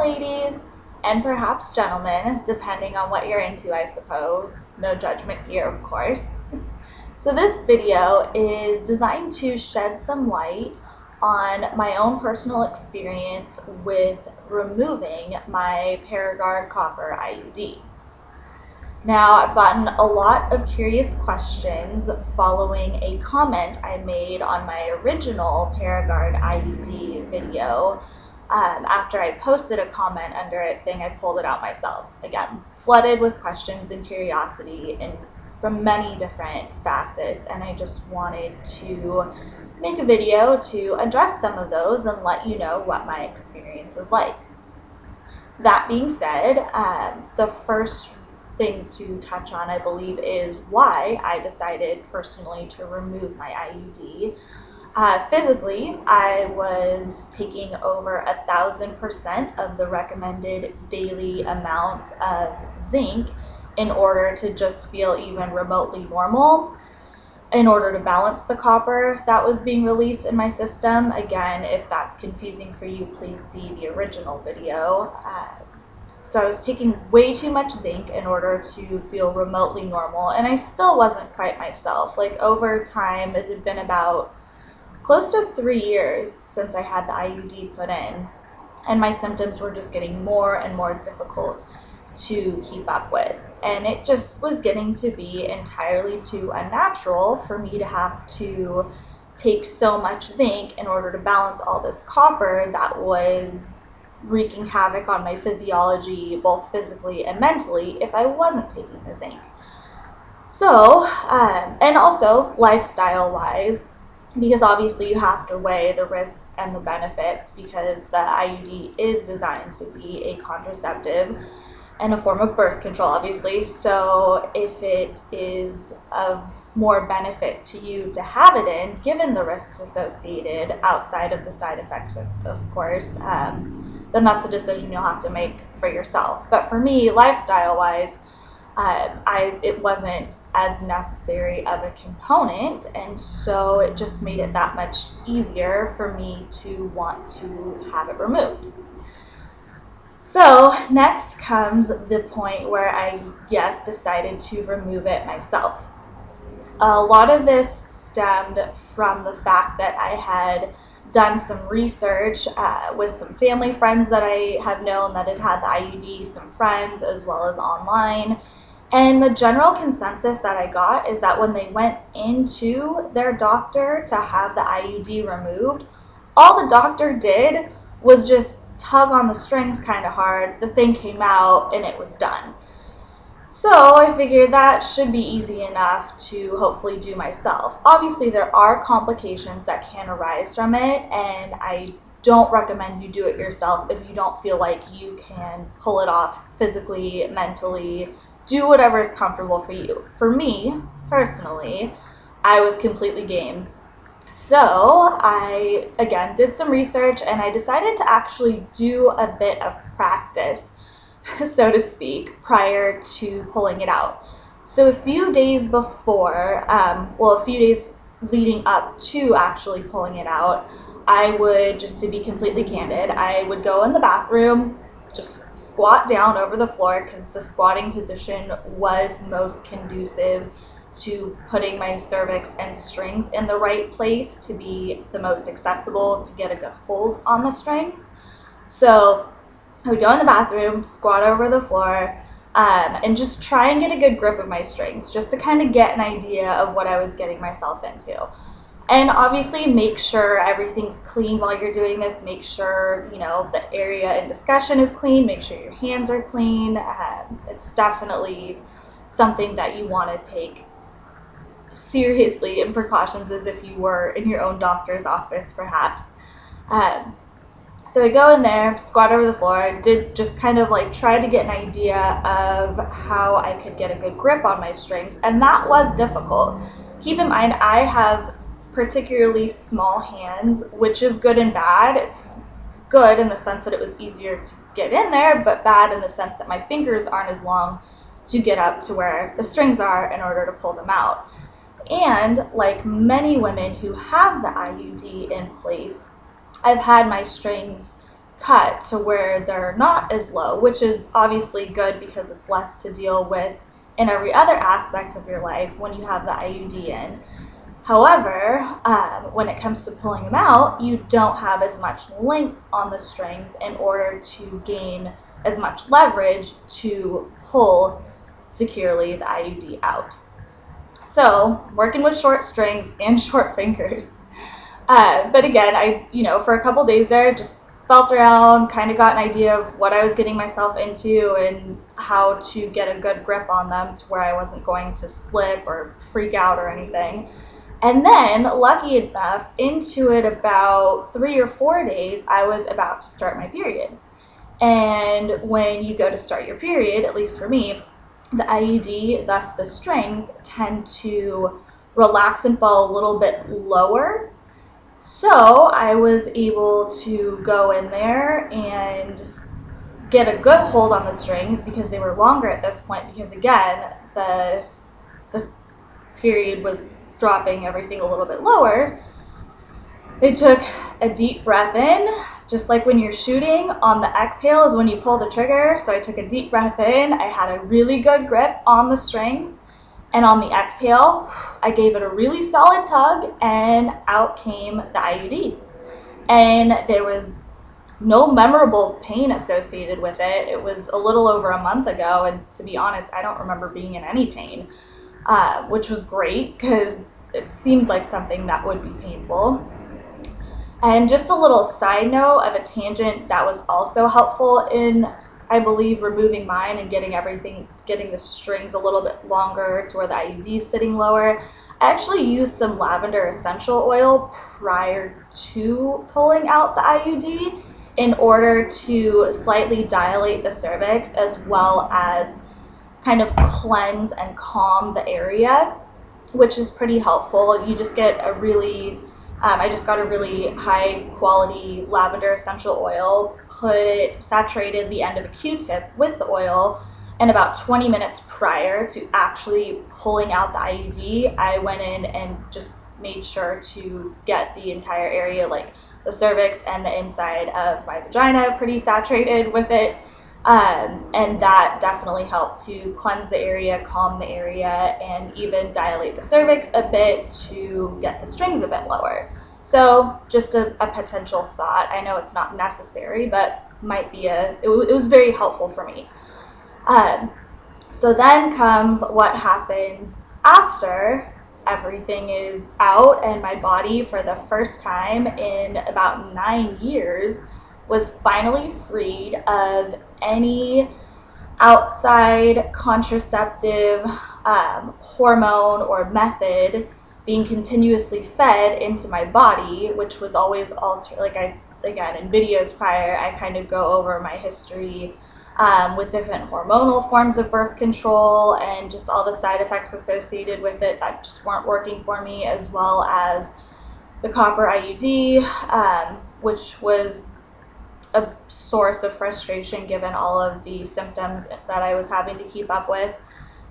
ladies, and perhaps gentlemen, depending on what you're into, I suppose. No judgment here, of course. So this video is designed to shed some light on my own personal experience with removing my ParaGard copper IUD. Now, I've gotten a lot of curious questions following a comment I made on my original ParaGard IUD video after I posted a comment under it saying I pulled it out myself. Again, flooded with questions and curiosity and from many different facets, and I just wanted to make a video to address some of those and let you know what my experience was like. That being said, the first thing to touch on, I believe, is why I decided personally to remove my IUD. Physically, I was taking over 1,000% of the recommended daily amount of zinc in order to just feel even remotely normal, in order to balance the copper that was being released in my system. Again, if that's confusing for you, please see the original video. So I was taking way too much zinc in order to feel remotely normal, and I still wasn't quite myself. Like, over time, it had been about close to 3 years since I had the IUD put in, and my symptoms were just getting more and more difficult to keep up with. And it just was getting to be entirely too unnatural for me to have to take so much zinc in order to balance all this copper that was wreaking havoc on my physiology, both physically and mentally, if I wasn't taking the zinc. So, and also lifestyle-wise, because obviously you have to weigh the risks and the benefits, because the IUD is designed to be a contraceptive and a form of birth control, obviously. So if it is of more benefit to you to have it in, given the risks associated outside of the side effects, of course, then that's a decision you'll have to make for yourself. But for me, lifestyle-wise, it wasn't as necessary of a component, and so it just made it that much easier for me to want to have it removed. So next comes the point where I, decided to remove it myself. A lot of this stemmed from the fact that I had done some research with some family friends that I have known that had had the IUD, some friends, as well as online. And the general consensus that I got is that when they went into their doctor to have the IUD removed, all the doctor did was just tug on the strings kind of hard. The thing came out and it was done. So I figured that should be easy enough to hopefully do myself. Obviously, there are complications that can arise from it, and I don't recommend you do it yourself if you don't feel like you can pull it off physically, mentally. Do whatever is comfortable for you. For me, personally, I was completely game. So I, again, did some research, and I decided to actually do a bit of practice, so to speak, prior to pulling it out. So a few days before, a few days leading up to actually pulling it out, I would, just to be completely candid, I would go in the bathroom, just squat down over the floor, because the squatting position was most conducive to putting my cervix and strings in the right place to be the most accessible to get a good hold on the strings. So I would go in the bathroom, squat over the floor, and just try and get a good grip of my strings, just to kind of get an idea of what I was getting myself into. And obviously make sure everything's clean while you're doing this. Make sure, the area in discussion is clean. Make sure your hands are clean. It's definitely something that you want to take seriously, and precautions as if you were in your own doctor's office, perhaps. So I go in there, squat over the floor, did just kind of like try to get an idea of how I could get a good grip on my strings, and that was difficult. Keep in mind, I have particularly small hands, which is good and bad. It's good in the sense that it was easier to get in there, but bad in the sense that my fingers aren't as long to get up to where the strings are in order to pull them out. And like many women who have the IUD in place, I've had my strings cut to where they're not as low, which is obviously good because it's less to deal with in every other aspect of your life when you have the IUD in. However, when it comes to pulling them out, you don't have as much length on the strings in order to gain as much leverage to pull securely the IUD out. So, working with short strings and short fingers. But again, for a couple days there, just felt around, kind of got an idea of what I was getting myself into and how to get a good grip on them to where I wasn't going to slip or freak out or anything. And then, lucky enough, into it about 3 or 4 days, I was about to start my period. And when you go to start your period, at least for me, the IUD, thus the strings, tend to relax and fall a little bit lower. So I was able to go in there and get a good hold on the strings because they were longer at this point, because again, the period was dropping everything a little bit lower. I took a deep breath in, just like when you're shooting. On the exhale is when you pull the trigger. So I took a deep breath in. I had a really good grip on the strings. And on the exhale, I gave it a really solid tug, and out came the IUD. And there was no memorable pain associated with it. It was a little over a month ago, and to be honest, I don't remember being in any pain, which was great because it seems like something that would be painful. And just a little side note of a tangent that was also helpful in, I believe, removing mine and getting the strings a little bit longer to where the IUD is sitting lower. I actually used some lavender essential oil prior to pulling out the IUD in order to slightly dilate the cervix as well as kind of cleanse and calm the area, which is pretty helpful. You just get I just got a really high quality lavender essential oil, saturated the end of a Q-tip with the oil, and about 20 minutes prior to actually pulling out the IUD, I went in and just made sure to get the entire area, like the cervix and the inside of my vagina, pretty saturated with it. And that definitely helped to cleanse the area, calm the area, and even dilate the cervix a bit to get the strings a bit lower. So just a potential thought. I know it's not necessary, but might be it was very helpful for me. So then comes what happens after everything is out, and my body, for the first time in about 9 years, was finally freed of any outside contraceptive hormone or method being continuously fed into my body, which was always altered. Again, in videos prior, I kind of go over my history with different hormonal forms of birth control and just all the side effects associated with it that just weren't working for me, as well as the copper IUD, which was a source of frustration given all of the symptoms that I was having to keep up with.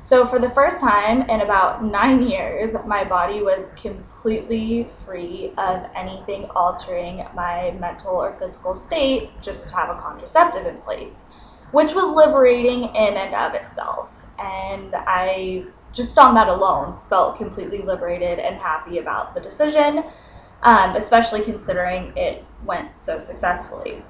So for the first time in about 9 years, my body was completely free of anything altering my mental or physical state just to have a contraceptive in place, which was liberating in and of itself. And I, just on that alone, felt completely liberated and happy about the decision, especially considering it went so successfully.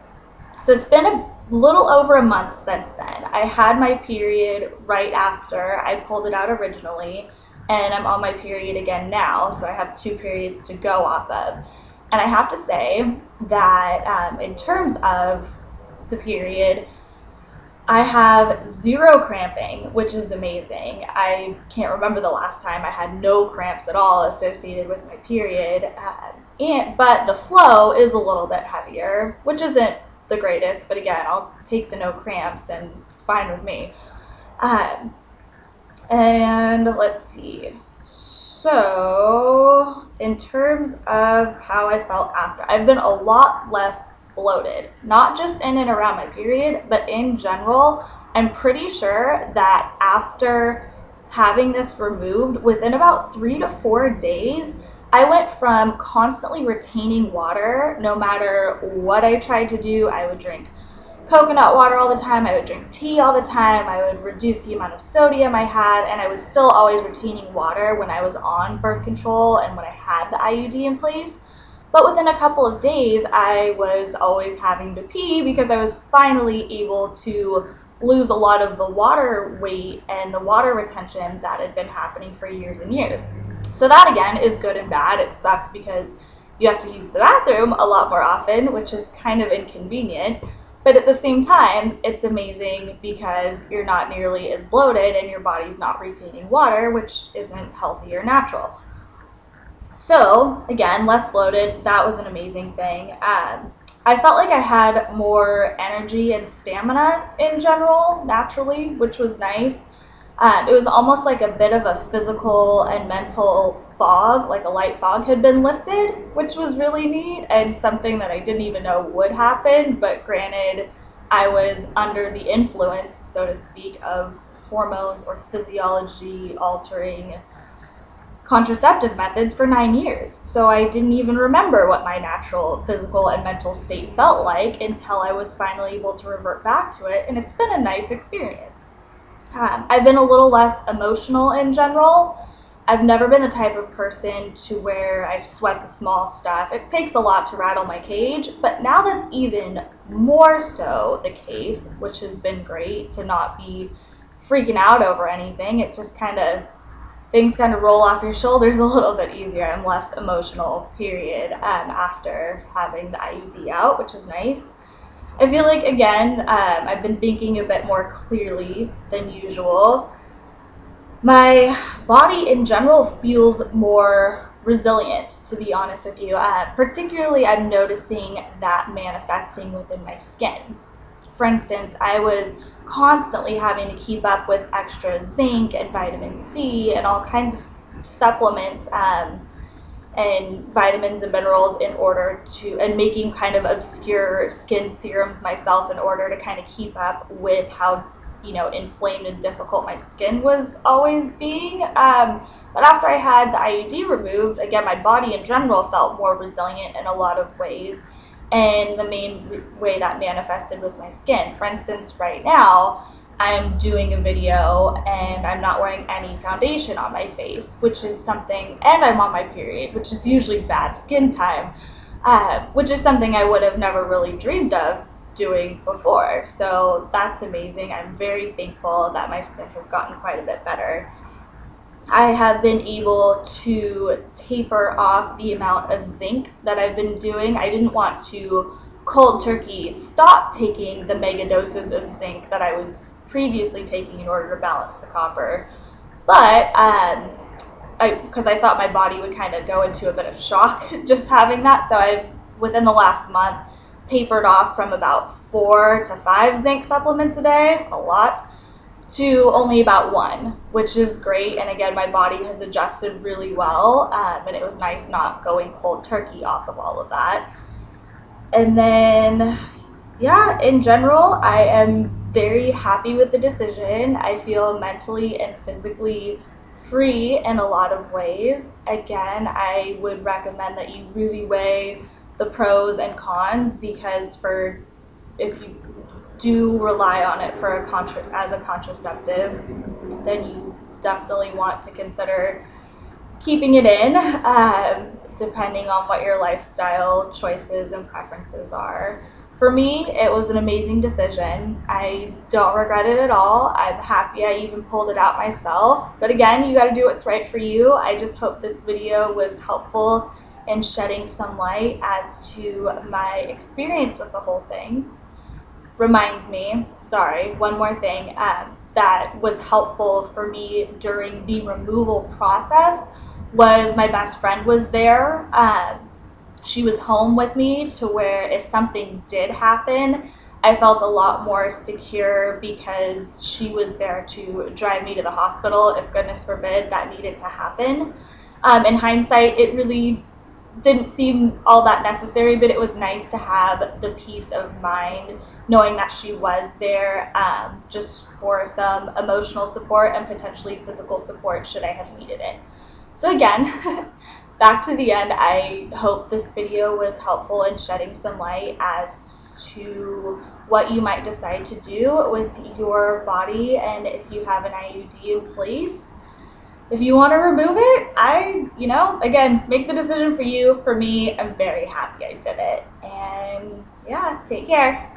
So it's been a little over a month since then. I had my period right after I pulled it out originally, and I'm on my period again now, so I have 2 periods to go off of. And I have to say that in terms of the period, I have 0 cramping, which is amazing. I can't remember the last time I had no cramps at all associated with my period, but the flow is a little bit heavier, which isn't the greatest, but again, I'll take the no cramps and it's fine with me. And let's see. So in terms of how I felt after, I've been a lot less bloated, not just in and around my period, but in general. I'm pretty sure that after having this removed, within about 3 to 4 days, I went from constantly retaining water. No matter what I tried to do, I would drink coconut water all the time, I would drink tea all the time, I would reduce the amount of sodium I had, and I was still always retaining water when I was on birth control and when I had the IUD in place. But within a couple of days, I was always having to pee because I was finally able to lose a lot of the water weight and the water retention that had been happening for years and years. So that again is good and bad. It sucks because you have to use the bathroom a lot more often, which is kind of inconvenient. But at the same time, it's amazing because you're not nearly as bloated and your body's not retaining water, which isn't healthy or natural. So again, less bloated, that was an amazing thing. I felt like I had more energy and stamina in general, naturally, which was nice. It was almost like a bit of a physical and mental fog, like a light fog had been lifted, which was really neat and something that I didn't even know would happen. But granted, I was under the influence, so to speak, of hormones or physiology altering contraceptive methods for 9 years. So I didn't even remember what my natural physical and mental state felt like until I was finally able to revert back to it, and it's been a nice experience. I've been a little less emotional in general. I've never been the type of person to where I sweat the small stuff. It takes a lot to rattle my cage, but now that's even more so the case, which has been great to not be freaking out over anything. It just things kind of roll off your shoulders a little bit easier. I'm less emotional, period, after having the IUD out, which is nice. I feel like, again, I've been thinking a bit more clearly than usual. My body in general feels more resilient, to be honest with you. Particularly, I'm noticing that manifesting within my skin. For instance, I was constantly having to keep up with extra zinc and vitamin C and all kinds of supplements and vitamins and minerals in order to, and making kind of obscure skin serums myself in order to kind of keep up with how, inflamed and difficult my skin was always being. But after I had the IUD removed, again, my body in general felt more resilient in a lot of ways. And the main way that manifested was my skin. For instance, right now, I'm doing a video and I'm not wearing any foundation on my face, which is something, and I'm on my period, which is usually bad skin time, which is something I would have never really dreamed of doing before. So that's amazing. I'm very thankful that my skin has gotten quite a bit better. I have been able to taper off the amount of zinc that I've been doing. I didn't want to cold turkey stop taking the mega doses of zinc that I was previously taking in order to balance the copper, but because I thought my body would kind of go into a bit of shock just having that, so I've, within the last month, tapered off from about 4 to 5 zinc supplements a day, a lot, to only about 1, which is great. And again, my body has adjusted really well, and it was nice not going cold turkey off of all of that. And then, yeah, in general, I am very happy with the decision. I feel mentally and physically free in a lot of ways. Again, I would recommend that you really weigh the pros and cons, because if you do rely on it for as a contraceptive, then you definitely want to consider keeping it in, depending on what your lifestyle choices and preferences are. For me, it was an amazing decision. I don't regret it at all. I'm happy I even pulled it out myself. But again, you got to do what's right for you. I just hope this video was helpful in shedding some light as to my experience with the whole thing. Reminds me, one more thing that was helpful for me during the removal process was my best friend was there. She was home with me to where if something did happen, I felt a lot more secure because she was there to drive me to the hospital if, goodness forbid, that needed to happen. In hindsight, it really didn't seem all that necessary, but it was nice to have the peace of mind knowing that she was there, just for some emotional support and potentially physical support should I have needed it. So again, back to the end, I hope this video was helpful in shedding some light as to what you might decide to do with your body, and if you have an IUD in place. If you want to remove it, again, make the decision for you. For me, I'm very happy I did it. And yeah, take care.